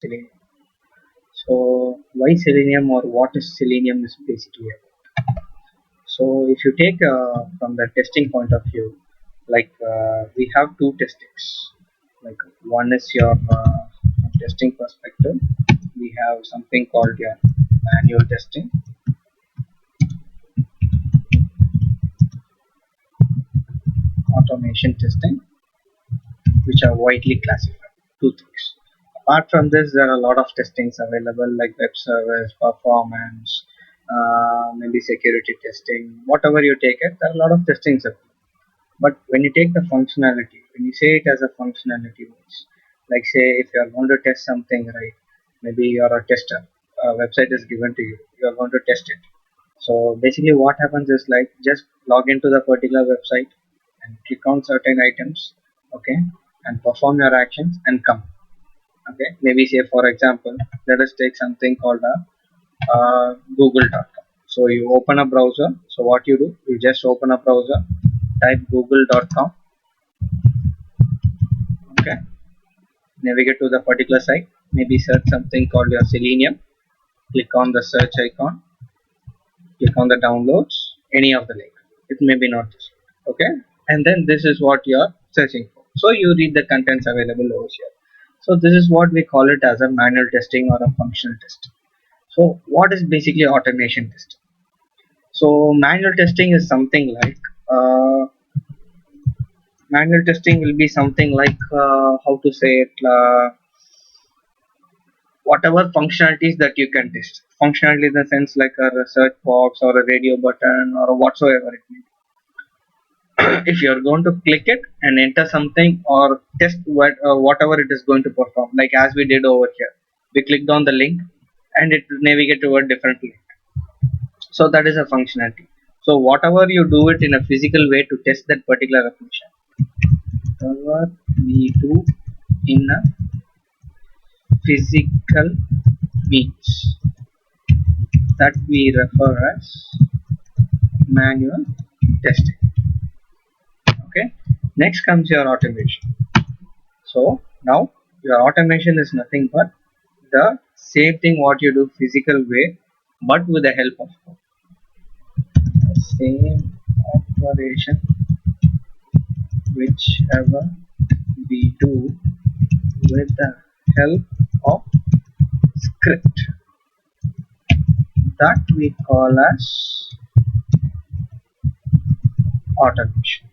Selenium. So why Selenium, or what is Selenium is basically about. So if you take from the testing point of view, like we have two testings. Like one is your testing perspective. We have something called your manual testing, automation testing, which are widely classified. Two things. Apart from this, there are a lot of testings available like web service, performance, maybe security testing. Whatever you take it, there are a lot of testings available. But when you take the functionality, when you say it as a functionality means, like say if you are going to test something, right, maybe you are a tester, a website is given to you, you are going to test it. So basically what happens is like just log into the particular website and click on certain items, okay, and perform your actions and come. Okay, maybe say for example, let us take something called a google.com. So you open a browser. So what you do, you just open a browser, type google.com, okay, navigate to the particular site, maybe search something called your Selenium, click on the search icon, click on the downloads, any of the link, it may be not this, okay, and then this is what you are searching for. So you read the contents available over here. So this is what we call it as a manual testing or a functional testing. So what is basically automation testing? So manual testing is something like manual testing will be something like how to say it, whatever functionalities that you can test. Functionality in the sense like a search box or a radio button or whatsoever it may be. If you are going to click it and enter something or test whatever it is going to perform, like as we did over here, we clicked on the link and it will navigate to a different link. So that is a functionality. So whatever you do it in a physical way to test that particular application, whatever we do in a physical means, that we refer as manual testing. Okay, next comes your automation. So now your automation is nothing but the same thing what you do physical way, but with the help of code. Same operation whichever we do with the help of script, that we call as automation.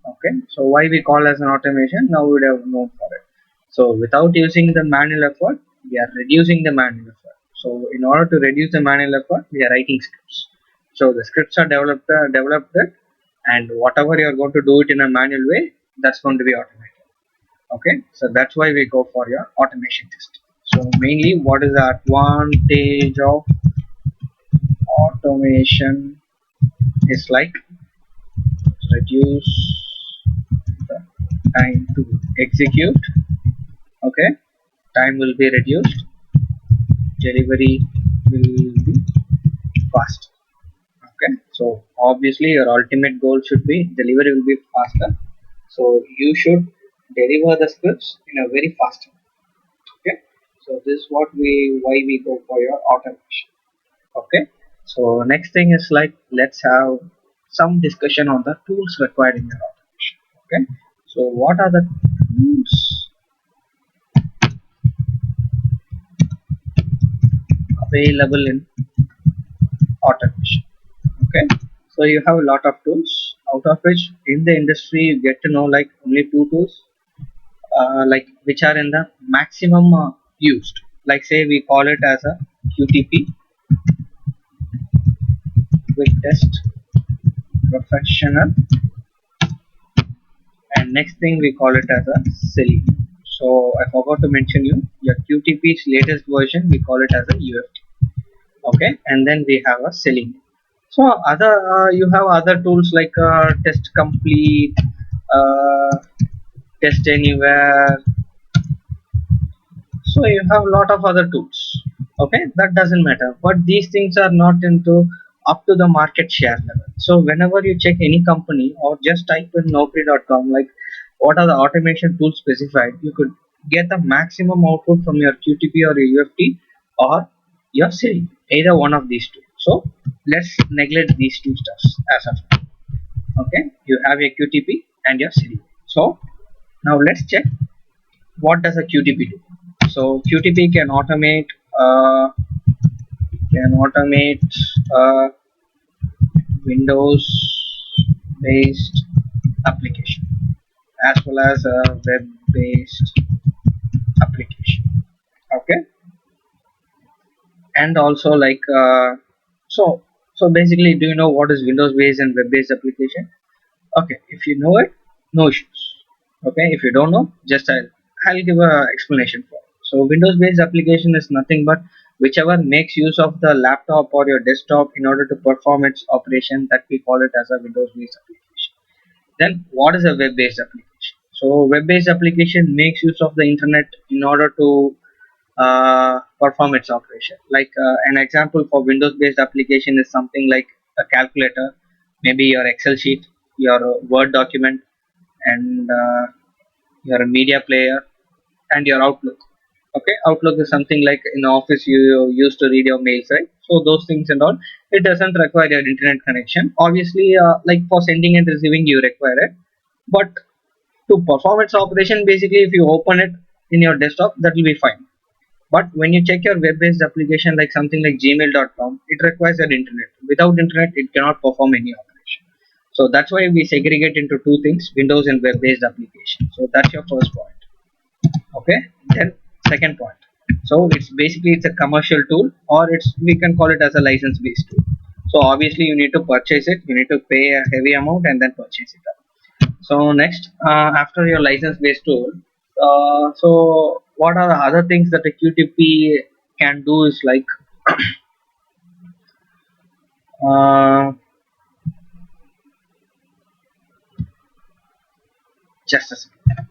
Okay, so why we call as an automation, now we would have known for it. So without using the manual effort, we are reducing the manual effort. So in order to reduce the manual effort, we are writing scripts. So the scripts are developed it, and whatever you are going to do it in a manual way, that's going to be automated. Okay, so that's why we go for your automation test. So mainly what is the advantage of automation is like reduce the time to execute. Okay, time will be reduced, delivery will be fast. Okay, so obviously your ultimate goal should be delivery will be faster, so you should deliver the scripts in a very fast way. Okay, so this is what we why we go for your automation. Okay, so next thing is like let's have some discussion on the tools required in your automation. Okay, so what are the tools available in automation? Okay, so you have a lot of tools, out of which in the industry you get to know like only two tools, like which are in the maximum used, like say we call it as a QTP, quick test professional, and next thing we call it as a Selenium. So I forgot to mention you, your QTP's latest version we call it as a UFT. Okay, and then we have a Selenium. So other you have other tools like test complete, uh, test anywhere. So you have a lot of other tools. Okay, that doesn't matter, but these things are not into up to the market share level. So whenever you check any company or just type in naukri.com like what are the automation tools specified, you could get the maximum output from your QTP or UFT or your Siri, either one of these two. So let's neglect these two stuffs as of now. Okay, you have your QTP and your Siri. So now let's check what does a QTP do. So QTP uh, can automate uh, Windows based application as well as a web based application. Okay, and also like so basically, do you know what is Windows based and web based application? Okay, if you know it, no issues. Okay, if you don't know, just I'll give a explanation for it. So Windows based application is nothing but whichever makes use of the laptop or your desktop in order to perform its operation, that we call it as a Windows based application. Then what is a web based application? So web based application makes use of the internet in order to perform its operation. Like an example for Windows based application is something like a calculator, maybe your Excel sheet, your Word document, and your media player, and your Outlook. Okay, Outlook is something like in office you used to read your mails, right? So those things and all, it doesn't require your internet connection. Obviously, like for sending and receiving, you require it, but to perform its operation, basically, if you open it in your desktop, that will be fine. But when you check your web-based application like something like gmail.com, it requires an internet. Without internet, it cannot perform any operation. So that's why we segregate into two things, Windows and web-based application. So that's your first point. Okay. Then second point. So it's a commercial tool, or we can call it as a license-based tool. So obviously you need to purchase it, you need to pay a heavy amount and then purchase it up. So next, after your license-based tool, so what are the other things that a QTP can do is like uh, just a second.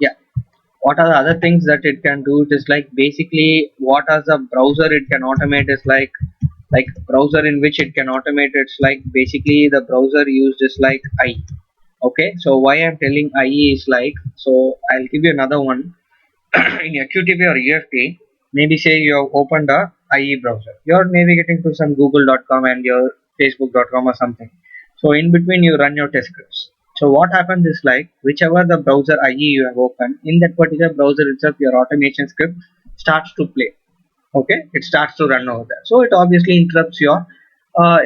Yeah. What are the other things that it can do? It is like basically what as a browser it can automate is like browser in which it can automate. It's like basically the browser used is like IE. Okay. So why I'm telling IE is like, so I'll give you another one. In your QTP or EFT, maybe say you have opened a IE browser. You're navigating to some google.com and your facebook.com or something. So in between you run your test scripts. So what happens is like whichever the browser IE you have opened, in that particular browser itself your automation script starts to play. Okay, it starts to run over there. So it obviously interrupts your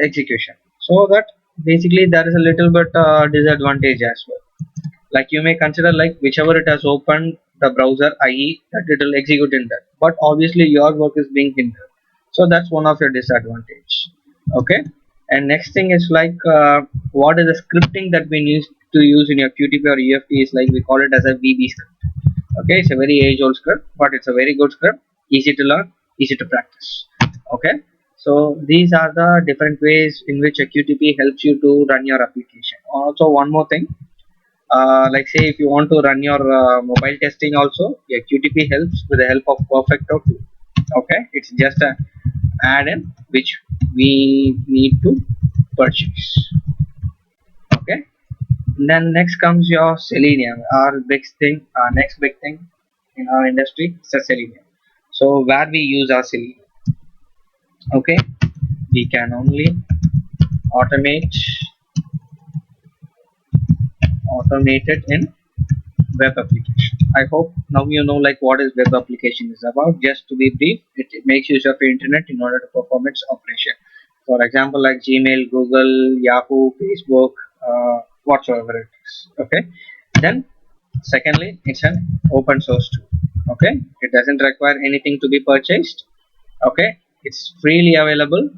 execution. So that basically there is a little bit disadvantage as well. Like you may consider like whichever it has opened the browser, i.e. that it will execute in that. But obviously your work is being hindered. So that's one of your disadvantage. Okay. And next thing is like what is the scripting that we need to use in your QTP or EFT is like we call it as a VB script. Okay, it's a very age old script, but it's a very good script, easy to learn, easy to practice. Okay, so these are the different ways in which a QTP helps you to run your application. Also, one more thing, like say if you want to run your mobile testing also, yeah, QTP helps with the help of Perfecto too. Okay, it's just a add-in which we need to purchase. Okay, then next comes your Selenium, our big thing, our next big thing in our industry is a Selenium. So where we use our Selenium, okay, we can only automate automate it in web application. I hope now you know like what is web application is about. Just to be brief, it makes use of the internet in order to perform its operation. For example, like Gmail, Google, Yahoo, Facebook, whatsoever it is. Okay. Then, secondly, it's an open source tool. Okay. It doesn't require anything to be purchased. Okay. It's freely available,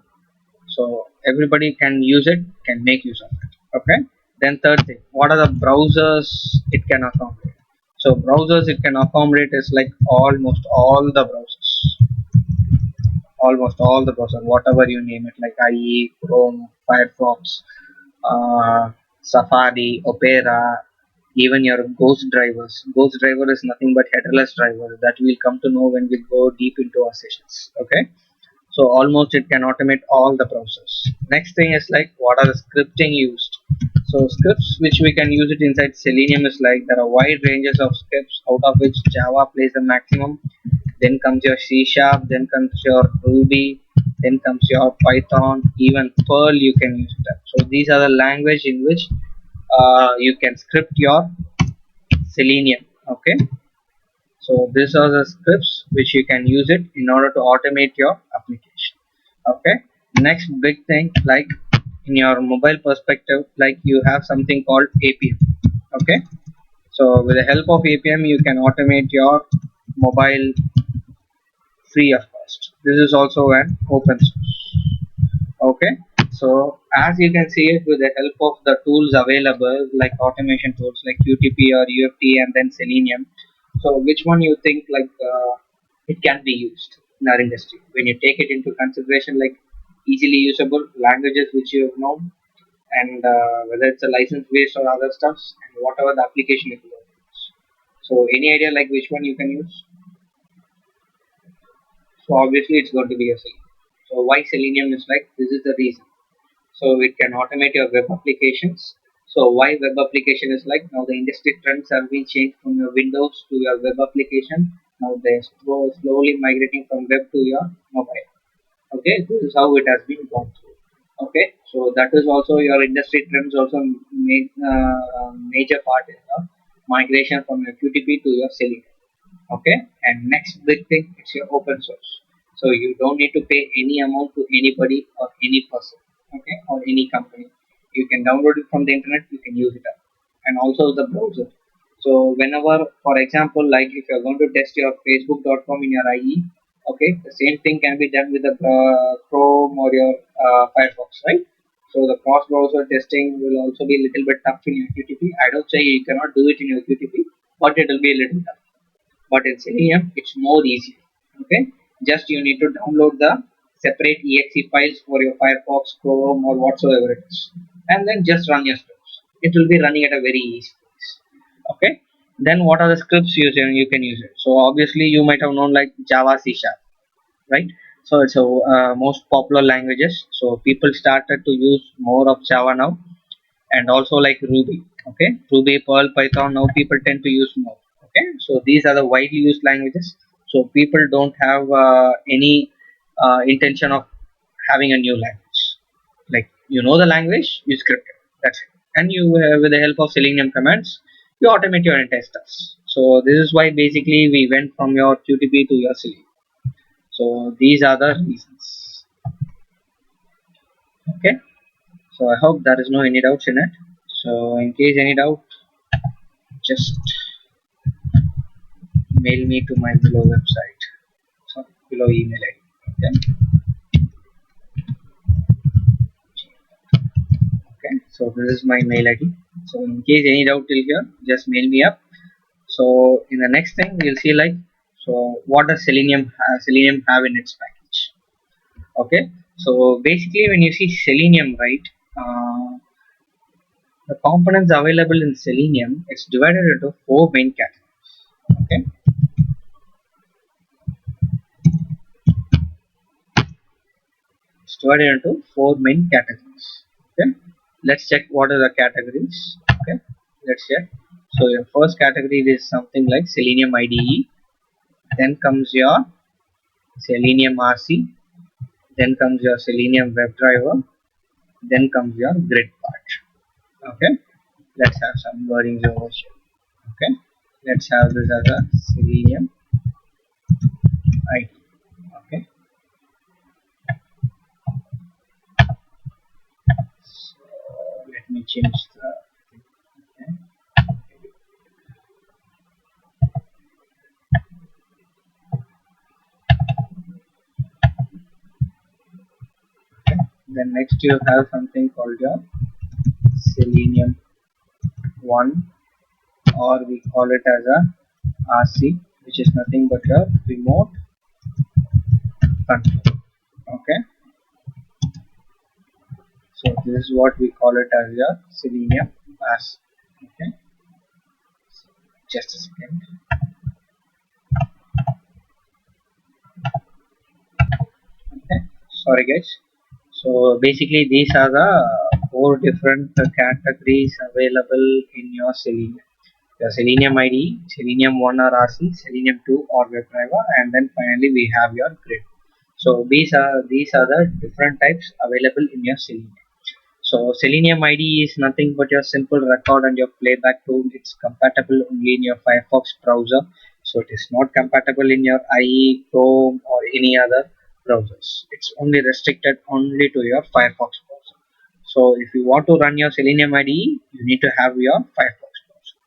so everybody can use it, can make use of it. Okay. Then third thing, what are the browsers it can accommodate? So browsers it can accommodate is like almost all the browser, whatever you name it, like IE, Chrome, Firefox, uh, Safari, Opera, even your Ghost drivers. Ghost driver is nothing but headerless driver that we'll come to know when we go deep into our sessions. Okay, so almost it can automate all the process. Next thing is like what are the scripting used? So scripts which we can use it inside Selenium is like there are wide ranges of scripts out of which Java plays the maximum. Then comes your C Sharp, then comes your Ruby, then comes your Python, even Perl you can use it. So these are the language in which you can script your Selenium. Okay. So these are the scripts which you can use it in order to automate your application. Okay. Next big thing, like in your mobile perspective, like you have something called APM. Okay. So with the help of APM, you can automate your mobile free of cost. This is also an open source. Okay. So as you can see it, with the help of the tools available like automation tools like QTP or UFT and then Selenium, so which one you think like it can be used in our industry when you take it into consideration, like easily usable languages which you have known, and whether it's a license based or other stuffs, and whatever the application it will use. So any idea like which one you can use? So obviously it's going to be a Selenium. So why Selenium is like this is the reason. So it can automate your web applications. So why web application is like now the industry trends have been changed from your Windows to your web application. Now they're slowly migrating from web to your mobile. Okay, this is how it has been gone through. Okay, so that is also your industry trends also made major part is the migration from your QTP to your Selenium. Okay, and next big thing it's your open source. So you don't need to pay any amount to anybody or any person, okay, or any company. You can download it from the internet, you can use it up, and also the browser. So whenever, for example, like if you're going to test your facebook.com in your IE, okay, the same thing can be done with the Chrome or your Firefox, right? So the cross browser testing will also be a little bit tough in your QTP. I don't say you cannot do it in your QTP, but it will be a little tough. But in Selenium it's more easy. Okay, just you need to download the separate exe files for your Firefox, Chrome, or whatsoever it is, and then just run your scripts. It will be running at a very easy pace. Okay, then what are the scripts you can use it? So obviously you might have known like Java, C Sharp, right? So it's a most popular languages, so people started to use more of Java now, and also like Ruby. Okay, Ruby, Perl, Python. Now people tend to use more. Okay, so these are the widely used languages. So people don't have any intention of having a new language. Like you know the language, you script it. That's it. And you, with the help of Selenium commands, you automate your entire stuff. So this is why basically we went from your QTP to your Selenium. So these are the reasons. Okay. So I hope there is no any doubts in it. So in case any doubt, just mail me to my below website, sorry, below email ID. Okay. Okay. So this is my mail ID. So in case any doubt till here, just mail me up. So in the next thing we'll see like, so what does Selenium have in its package? Okay. So basically when you see Selenium, right, the components available in Selenium, it's divided into four main categories. Okay. It's divided into four main categories. Okay, let's check what are the categories. Okay, let's check. So your first category is something like Selenium IDE, then comes your Selenium RC, then comes your Selenium WebDriver, then comes your grid part. Okay, let's have some wordings over here. Okay, let's have this as a Selenium ID. Okay, so let me change the. Okay. Then next you have something called your Selenium 1, or we call it as a RC, which is nothing but a remote control. Okay, so this is what we call it as your Selenium RC. Okay, just a second. Okay, sorry guys. So basically these are the four different categories available in your Selenium. Your Selenium IDE, Selenium 1 or RC, Selenium 2 or WebDriver, and then finally we have your grid. So these are the different types available in your Selenium. So Selenium IDE is nothing but your simple record and your playback tool. It's compatible only in your Firefox browser. So it is not compatible in your IE, Chrome or any other browsers. It's only restricted only to your Firefox browser. So if you want to run your Selenium IDE, you need to have your Firefox browser.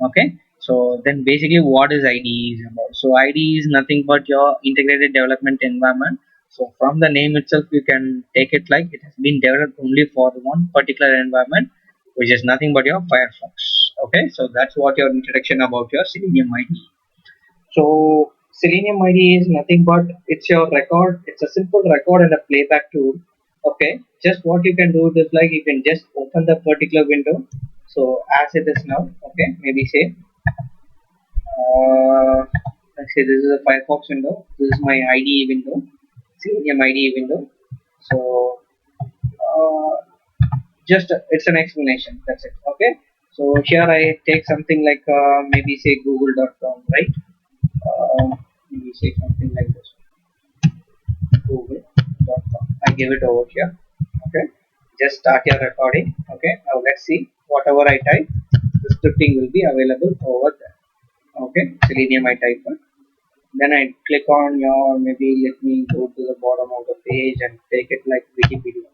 Okay. So then basically what is IDE is about? So IDE is nothing but your integrated development environment. So from the name itself, you can take it like it has been developed only for one particular environment, which is nothing but your Firefox. Okay, so that's what your introduction about your Selenium IDE. So Selenium IDE is nothing but it's your record. It's a simple record and a playback tool. Okay, just what you can do is like you can just open the particular window. So as it is now, okay, maybe say let's say this is a Firefox window. This is my IDE window, Selenium IDE window. So uh, just it's an explanation. That's it. Okay. So here I take something like maybe say google.com, right? Maybe say something like this, google.com. I give it over here. Okay. Just start your recording. Okay. Now let's see whatever I type, the scripting will be available over there. Okay. Selenium I type it. Then I click on your, maybe let me go to the bottom of the page and take it like Wikipedia.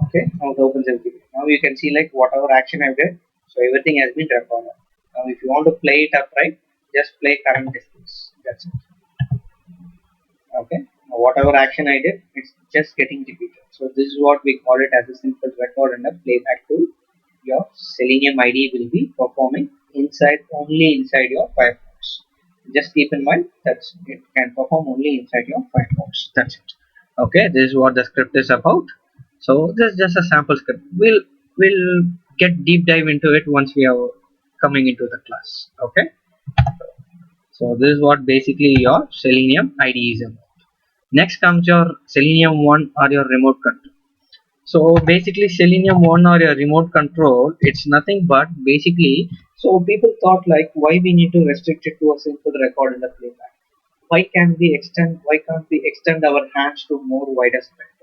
Okay, now it opens everything. Now you can see like whatever action I did, so everything has been recorded. Now if you want to play it up, right, just play current distance. That's it. Okay, now whatever action I did, it's just getting repeated. So this is what we call it as a simple record and a playback tool. Your Selenium IDE will be performing inside, only inside your Firefox. Just keep in mind that it can perform only inside your Firefox. That's it. Okay, this is what the script is about. So this is just a sample script. We'll get deep dive into it once we are coming into the class. Okay. So this is what basically your Selenium IDE is about. Next comes your Selenium 1 or your remote control. So basically Selenium 1 or your remote control, it's nothing but basically, so people thought like why we need to restrict it to a simple record and a playback. Why can't we extend our hands to more wider spectrum?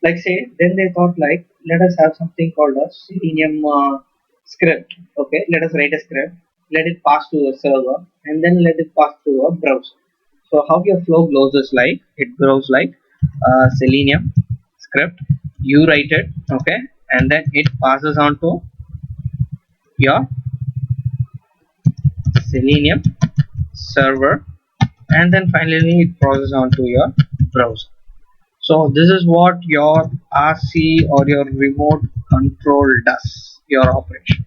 Like say then they thought like let us have something called a Selenium script. Okay, let us write a script, let it pass to a server and then let it pass through a browser. So how your flow goes is like it goes like Selenium script, you write it, okay, and then it passes on to your Selenium server and then finally it processes onto your browser. So this is what your RC or your remote control does, your operation.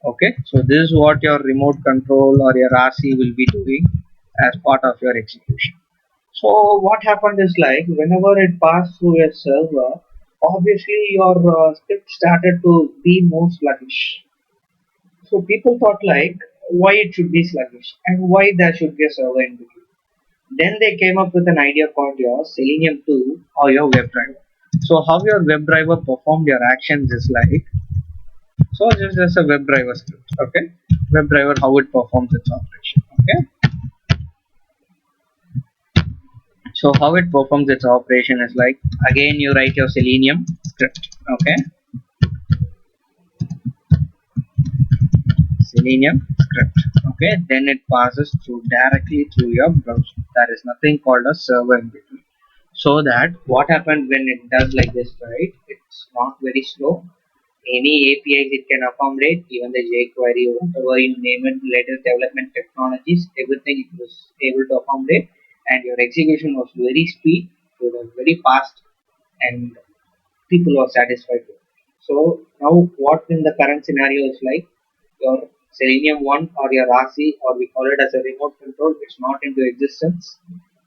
Okay, so this is what your remote control or your RC will be doing as part of your execution. So what happened is like whenever it passed through a server, obviously your script started to be more sluggish. So people thought like why it should be sluggish and why there should be a server in between. Then they came up with an idea called your Selenium 2 or your WebDriver. So how your WebDriver performed your actions is like, so this is a WebDriver script, okay? WebDriver, how it performs its operation, okay? So how it performs its operation is like, again you write your Selenium script, okay? Selenium script, okay? Then it passes through directly through your browser. There is nothing called a server in between. So that what happens when it does like this, right? It's not very slow. Any APIs it can accommodate, even the jQuery, whatever you name it, latest development technologies, everything it was able to accommodate, and your execution was very speed, it was very fast, and people were satisfied with it. So now what in the current scenario is like your Selenium 1 or your RC or we call it as a remote control, it's not into existence.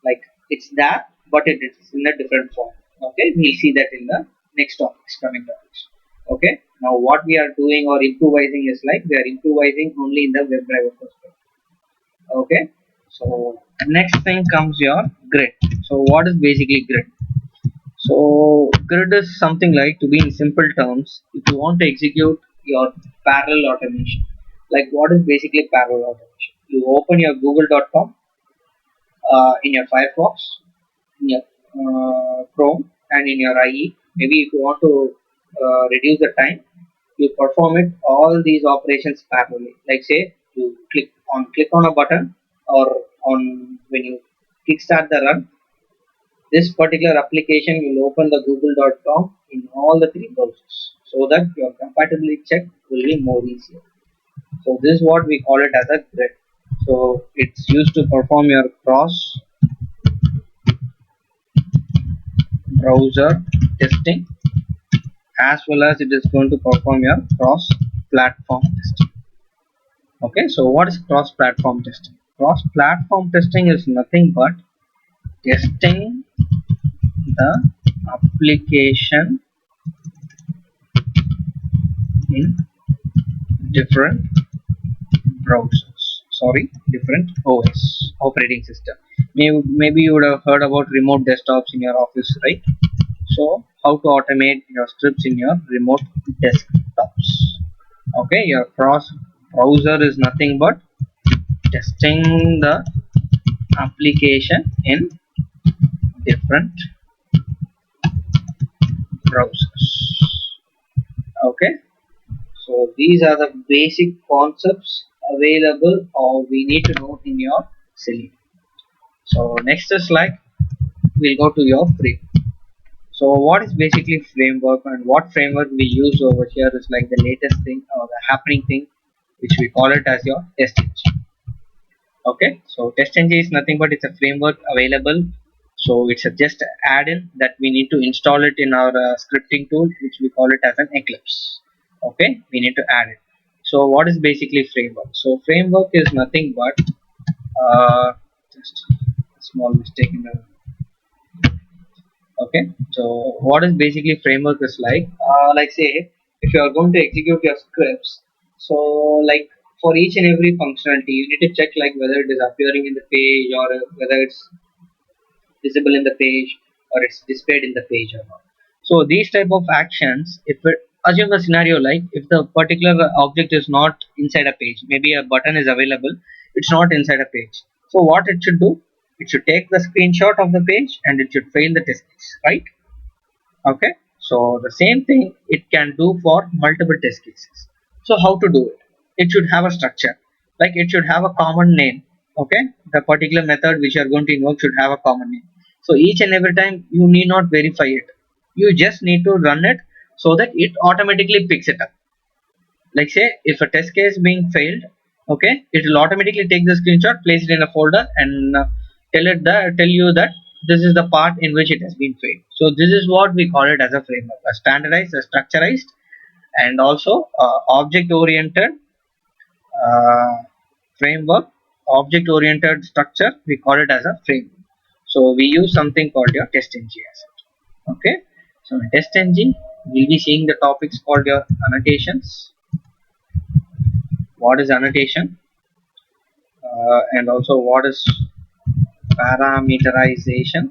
Like it's there, but it is in a different form. Okay, we'll see that in the next topics, coming topics. Okay, now what we are doing or improvising is like we are improvising only in the WebDriver perspective. Okay, so next thing comes your grid. So what is basically grid? So grid is something like, to be in simple terms, if you want to execute your parallel automation, like what is basically parallel automation? You open your google.com in your Firefox, in your Chrome, and in your IE. Maybe if you want to reduce the time, you perform it all these operations parallelly. Like say you click on a button, or on when you kickstart the run, this particular application will open the google.com in all the three browsers, so that your compatibility check will be more easier. So this is what we call it as a grid. So it's used to perform your cross browser testing, as well as it is going to perform your cross platform testing. Okay, so what is cross platform testing? Cross platform testing is nothing but testing the application in different browsers, sorry, different OS, operating system. Maybe you would have heard about remote desktops in your office, right? So how to automate your scripts in your remote desktops? Okay, your cross browser is nothing but testing the application in different browsers. Okay, so these are the basic concepts available or we need to know in your Selenium. So next is like, we'll go to your frame. So what is basically framework, and what framework we use over here is like the latest thing or the happening thing, which we call it as your test engine. Okay, so test engine is nothing but it's a framework available. So it's a just add-in that we need to install it in our scripting tool, which we call it as an Eclipse. Okay, we need to add it. So what is basically framework? So framework is nothing but just a small mistake in the, okay, so what is basically framework is like say if you are going to execute your scripts, so like for each and every functionality you need to check like whether it is appearing in the page, or whether it's visible in the page, or it's displayed in the page or not. So these type of actions, if it, assume a scenario like if the particular object is not inside a page, maybe a button is available, it's not inside a page. So what it should do, it should take the screenshot of the page and it should fail the test case, right? Okay, so the same thing it can do for multiple test cases. So how to do it? It should have a structure, like it should have a common name. Okay, the particular method which you are going to invoke should have a common name. So each and every time you need not verify it, you just need to run it, so that it automatically picks it up. Like say if a test case being failed, okay, it will automatically take the screenshot, place it in a folder, and tell you that this is the part in which it has been failed. So this is what we call it as a framework, a standardized, a structurized, and also object oriented uh, framework. Object oriented structure, we call it as a framework. So we use something called your test engine asset. Okay, so in test engine we'll be seeing the topics called your annotations. What is annotation? And also what is parameterization,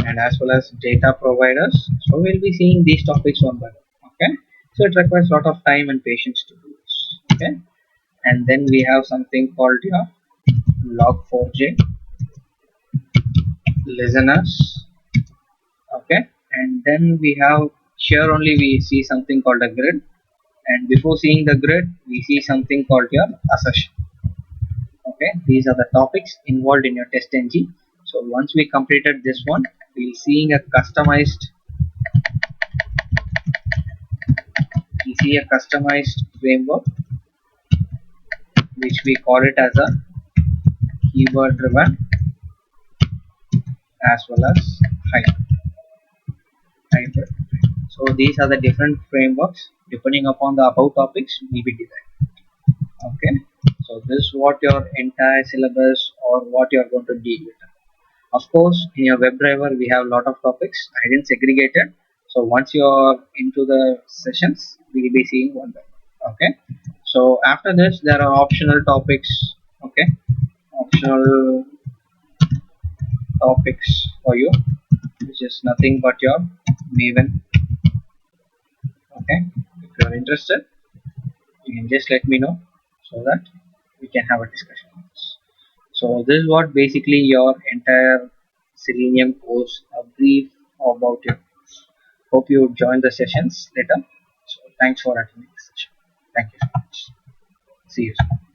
and as well as data providers. So we'll be seeing these topics one by one. Okay, so it requires a lot of time and patience to do this. Okay, and then we have something called your log4j listeners. Okay, and then we have, here only we see something called a grid, and before seeing the grid we see something called your assertion. Okay, these are the topics involved in your test engine. So once we completed this one, we'll seeing a customized, we see a customized framework, which we call it as a keyword driven, as well as hybrid. So these are the different frameworks depending upon the above topics we will design. Okay, so this is what your entire syllabus or what you are going to deal with. Of course, in your WebDriver we have a lot of topics hidden segregated. So once you are into the sessions, we will be seeing one by one. Okay, so after this there are optional topics. Okay, optional topics for you. which is nothing but your Maven. Okay, if you are interested, you can just let me know so that we can have a discussion on this. So this is what basically your entire Selenium course, a brief about it. Hope you join the sessions later. So thanks for attending this session. Thank you so much. See you soon.